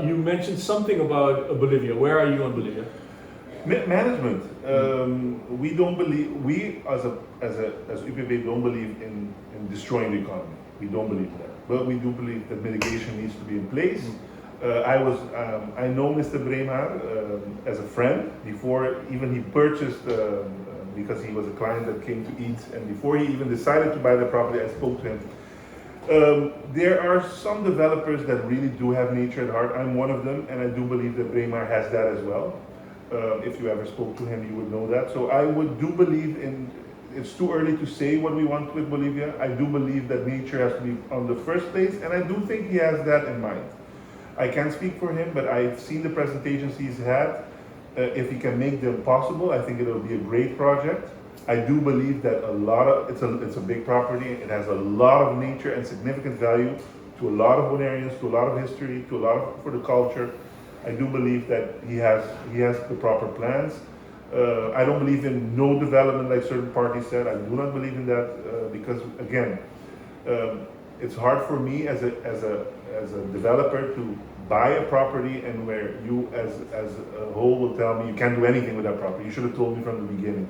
You mentioned something about Bolivia. Where are you on Bolivia? Management. We don't believe, we as UPB don't believe in destroying the economy. We don't believe that. But we do believe that mitigation needs to be in place. I know Mr. Bremar as a friend before even he purchased, because he was a client that came to eat, and before he even decided to buy the property, I spoke to him. There are some developers that really do have nature at heart. I'm one of them, and I do believe that Bremar has that as well. If you ever spoke to him, you would know that. So I do believe in, it's too early to say what we want with Bolivia. I do believe that nature has to be on the first place, and I do think he has that in mind. I can't speak for him, but I've seen the presentations he's had. If he can make them possible, I think it'll be a great project. I do believe that it's a big property. It has a lot of nature and significant value to a lot of Bonaireans, to a lot of history, to a lot of, for the culture. I do believe that he has the proper plans. I don't believe in no development like certain parties said. I do not believe in that because again, it's hard for me as a developer to buy a property and where you as a whole will tell me you can't do anything with that property. You should have told me from the beginning.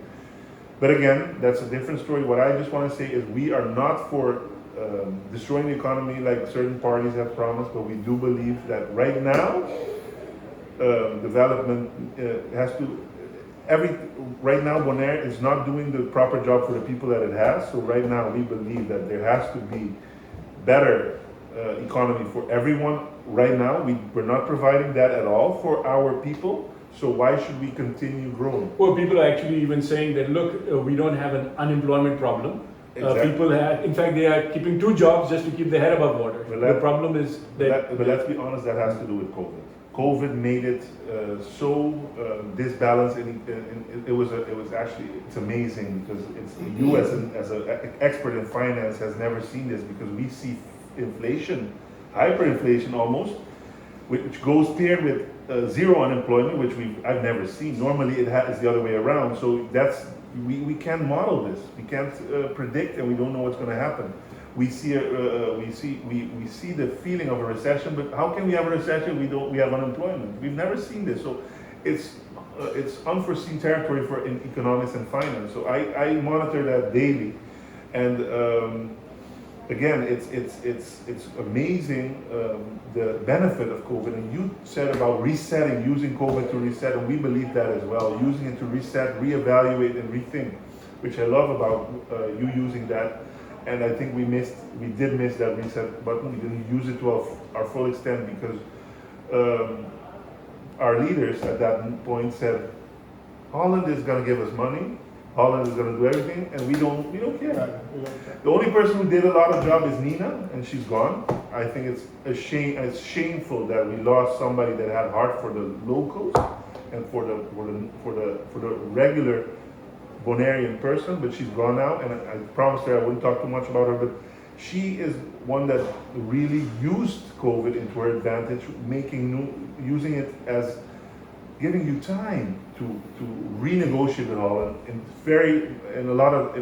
But again, that's a different story. What I just want to say is we are not for destroying the economy like certain parties have promised, but we do believe that right now, development has to, right now Bonaire is not doing the proper job for the people that it has. So right now we believe that there has to be better economy for everyone. Right now we're not providing that at all for our people. So why should we continue growing? Well, people are actually even saying that, look, we don't have an unemployment problem. Exactly. People have, in fact, they are keeping 2 jobs just to keep their head above water. The problem is that... But let's be honest, that has to do with COVID. COVID made it so disbalanced, and it was actually, it's amazing because you as an expert in finance has never seen this, because we see inflation, hyperinflation almost, which goes paired with zero unemployment, which I've never seen. Normally it's the other way around. So we can't model this. We can't predict, and we don't know what's going to happen. We see the feeling of a recession, but how can we have a recession? We have unemployment. We've never seen this. So it's unforeseen territory for in economics and finance. So I monitor that daily, and again, it's amazing the benefit of COVID. And you said about resetting, using COVID to reset, and we believe that as well. Using it to reset, reevaluate, and rethink, which I love about you using that. And I think we did miss that reset button. We didn't use it to our full extent because our leaders at that point said, Holland is going to give us money. Holland is going to do everything, and we don't care. The only person who did a lot of job is Nina, and she's gone. I think it's a shame. It's shameful that we lost somebody that had heart for the locals and for the regular Bonairean person. But she's gone now, and I promised her I wouldn't talk too much about her. But she is one that really used COVID into her advantage, using it as giving you time to renegotiate with Holland in a lot of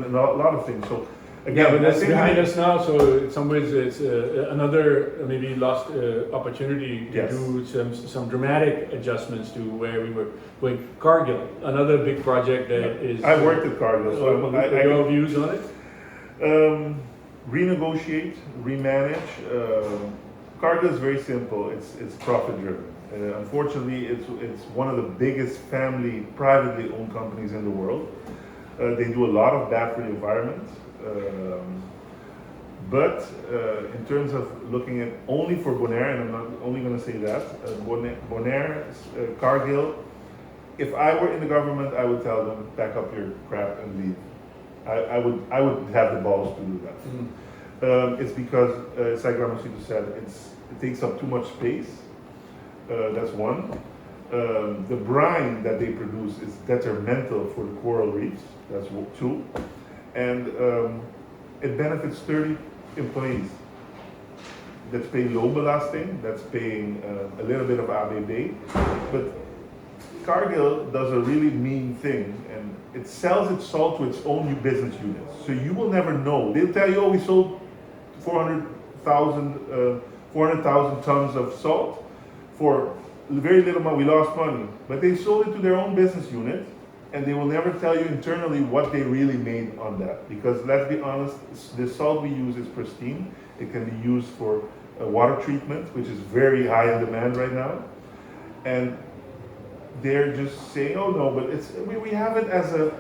things. So again, yeah, but that's behind us now. So in some ways, it's another maybe lost opportunity to do some dramatic adjustments to where we were going. Cargill, another big project that is. I worked at Cargill, so your views on it? Renegotiate, remanage. Cargill is very simple. It's profit driven. Unfortunately, it's one of the biggest family, privately owned companies in the world. They do a lot of bad for the environment. But in terms of looking at only for Bonaire, and I'm not only going to say that, Bonaire, Cargill, if I were in the government, I would tell them, pack up your crap and leave. I would have the balls to do that. Mm-hmm. It's because, like Ramosito said, it takes up too much space. That's one. The brine that they produce is detrimental for the coral reefs. That's 2. And it benefits 30 employees. That's paying low belasting, that's paying a little bit of ABB. But Cargill does a really mean thing, and it sells its salt to its own business units. So you will never know. They'll tell you, oh, we sold 400,000 tons of salt. for very little money. We lost money, but they sold it to their own business unit, and they will never tell you internally what they really made on that. Because let's be honest, the salt we use is pristine. It can be used for water treatment, which is very high in demand right now, and they're just saying, "Oh no," but we have it as a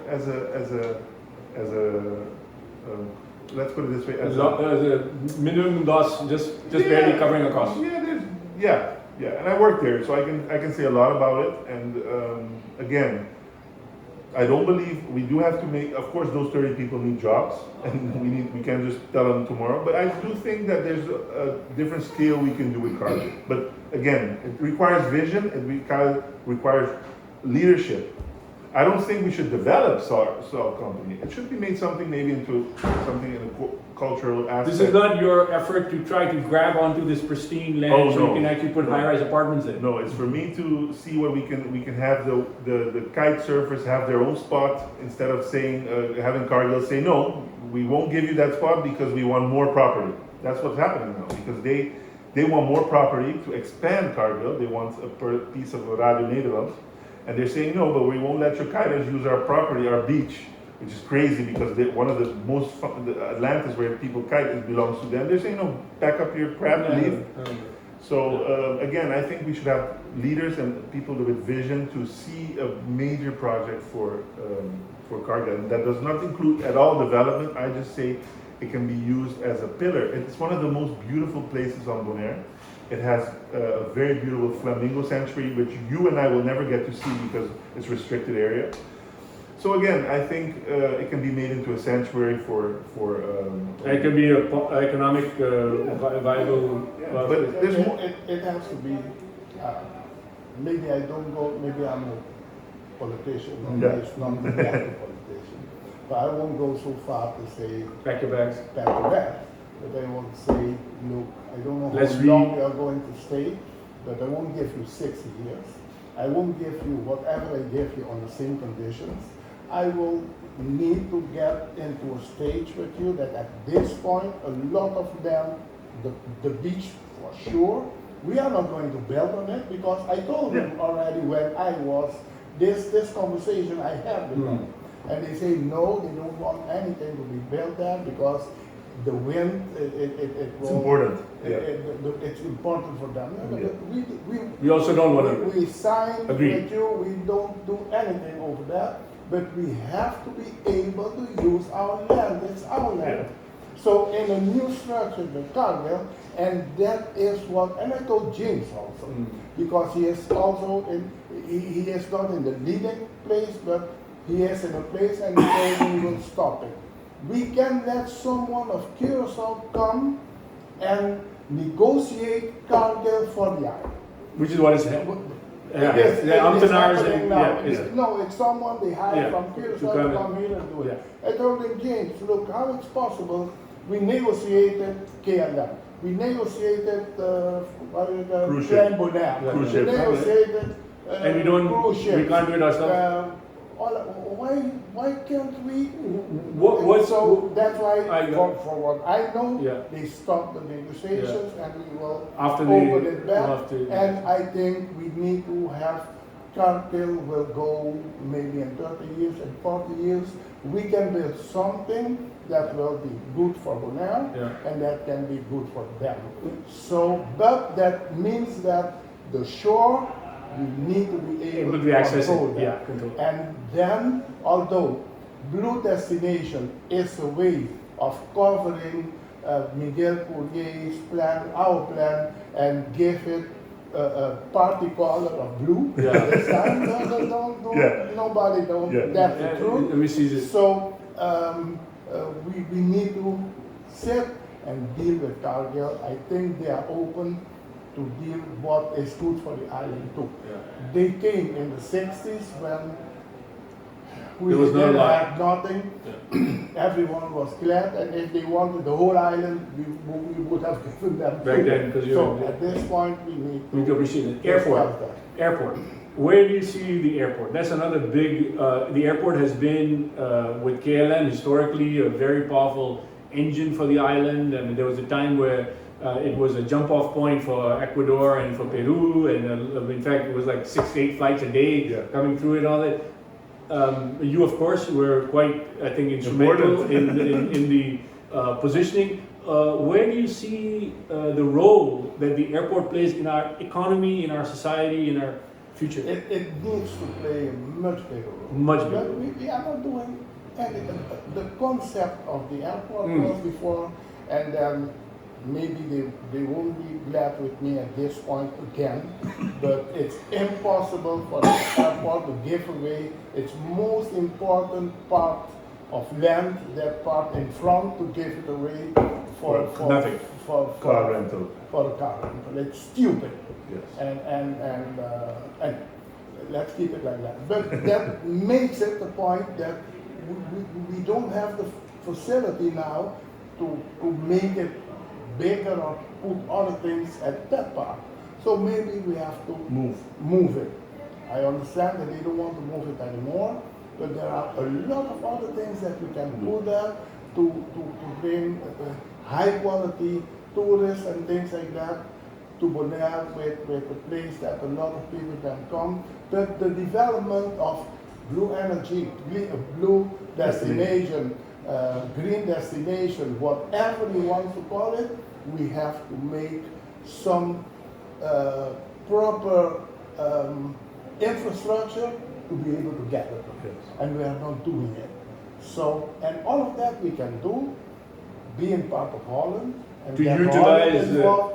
let's put it this way, As a minimum loss, just barely covering a cost. Yeah, and I work there, so I can say a lot about it. And again, I don't believe we do have to make. Of course, those 30 people need jobs, and we can't just tell them tomorrow. But I do think that there's a different scale we can do with Cargill. But again, it requires vision. It requires leadership. I don't think we should develop salt company. It should be made something maybe into something in a cultural aspect. This is not your effort to try to grab onto this pristine land so you can actually put high-rise apartments in. No, it's for me to see where we can have the kite surfers have their own spot instead of saying having Cargill say no, we won't give you that spot because we want more property. That's what's happening now because they want more property to expand Cargill. They want a piece of Radio Nederland. And they're saying, no, but we won't let your kiters use our property, our beach, which is crazy because one of the most, the Atlantis where people kite, it belongs to them. They're saying, no, pack up your crap and leave. So again, I think we should have leaders and people with vision to see a major project for Cargill. And that does not include at all development. I just say it can be used as a pillar. It's one of the most beautiful places on Bonaire. It has a very beautiful flamingo sanctuary, which you and I will never get to see because it's restricted area. So again, I think it can be made into a sanctuary for. It can be an economic viable. Yeah, but there's more. It has to be. Maybe I don't go. Maybe I'm a politician. Or it's not a politician. But I won't go so far to say. Pack your bags. Pack your bags. But I won't say, look, I don't know how long you are going to stay, but I won't give you 60 years. I won't give you whatever I give you on the same conditions. I will need to get into a stage with you that at this point, a lot of them, the beach for sure, we are not going to build on it because I told them already when I was, this conversation I had with them. And they say, no, they don't want anything to be built there because the wind, it's important. It's important for them. We also don't want to. We sign with you. We don't do anything over there, but we have to be able to use our land. It's our land. So in a new structure, the Cargill, and that is what. And I told James also because he is also in. He is not in the leading place, but he is in a place, and he will stop it. We can let someone of Curaçao come and negotiate Cargill for the island. Which is what is happening. No, it's someone they hire from Curaçao to come here and do it. I told him, James, look, how it's possible. We negotiated KLM. We negotiated cruise ship. Bonaire. Cruise We ship. negotiated and we can't do it ourselves. Why can't we? So that's why, for what I know, they stopped the negotiations and we will open it back. And I think we need to have Cargill will go maybe in 30 years and 40 years. We can build something that will be good for Bonaire and that can be good for them. So, but that means that the shore, you need to be able to control that. And then, although Blue Destination is a way of covering Miguel Courier's plan, our plan, and give it a party color of blue. This time, nobody knows that's the truth. Let me see this. So we need to sit and deal with Cargill. I think they are open to deal what is good for the island too. They came in the 60s when we didn't have nothing. Everyone was glad, and if they wanted the whole island, we would have given them back then. So at this point, we need to appreciate it. Airport. Where do you see the airport? That's another big. The airport has been with KLM historically a very powerful engine for the island. I mean, there was a time where It was a jump-off point for Ecuador and for Peru, and in fact, it was like 6 to 8 flights a day coming through and all that. You, of course, were quite, I think, instrumental in the positioning. Where do you see the role that the airport plays in our economy, in our society, in our future? It needs to play a much bigger role. Much bigger. But we are not doing anything. The concept of the airport was before, and then maybe they won't be glad with me at this point again, but it's impossible for the airport to give away its most important part of land, that part in front, to give it away for nothing. For Car rental. For the car rental. It's stupid. Yes. And let's keep it like that. But that makes it the point that we don't have the facility now to make it bigger or put other things at that part. So maybe we have to move it. I understand that they don't want to move it anymore, but there are a lot of other things that we can do there to bring high quality tourists and things like that to Bonaire with a place that a lot of people can come. But the development of blue energy, blue destination, green destination, whatever you want to call it, we have to make some proper infrastructure to be able to get it. Yes. And we are not doing it. So, and all of that we can do, being part of Holland, and to get utilize Holland involved.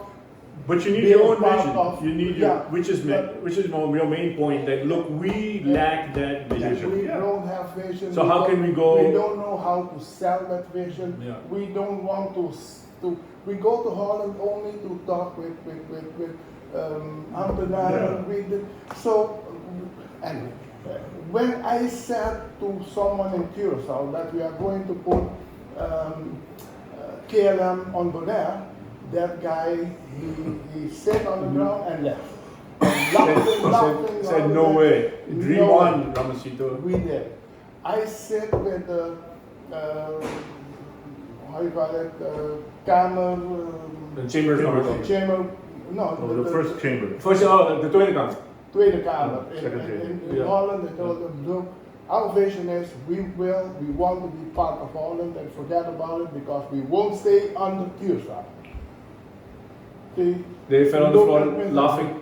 But you need your own part vision. of- You need yeah, which is your main point. That look, we lack that vision. We don't have vision. So how can we go? We don't know how to sell that vision. Yeah. We don't want to. We go to Holland only to talk with ambtenaren. So, anyway, when I said to someone in Curaçao that we are going to put KLM on Bonaire, that guy, he sat on the ground and left. Said no way. Dream on, Ramosito. We did. I sit with the, how you call it, Kamer. The chamber of Chamber, no. The first chamber. First, the Tweede Kamer. Tweede Kamer. In Yeah. Holland, they told them, look, our vision is we want to be part of Holland and forget about it because we won't stay under Curaçao. They fell on the floor laughing.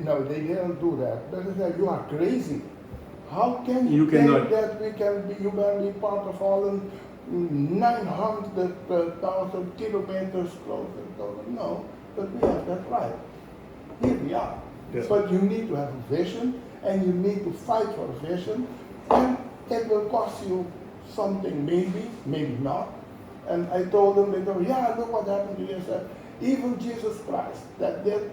No, they didn't do that. They said, you are crazy. How can you think cannot. that you can be part of Holland 900,000 kilometers closer? No, but we have that right. Here we are. Yes. But you need to have a vision and you need to fight for a vision, and it will cost you something, maybe not. And I told them, they told, yeah, look what happened to Jesus. Even Jesus Christ, that did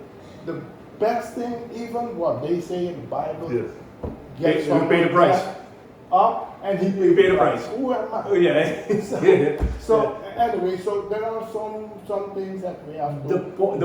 the best thing, even what they say in the Bible. Yes. Get He paid the price. Up, and he He paid the price. Who am I? Oh, yeah. So anyway, so there are some things that we have to. The part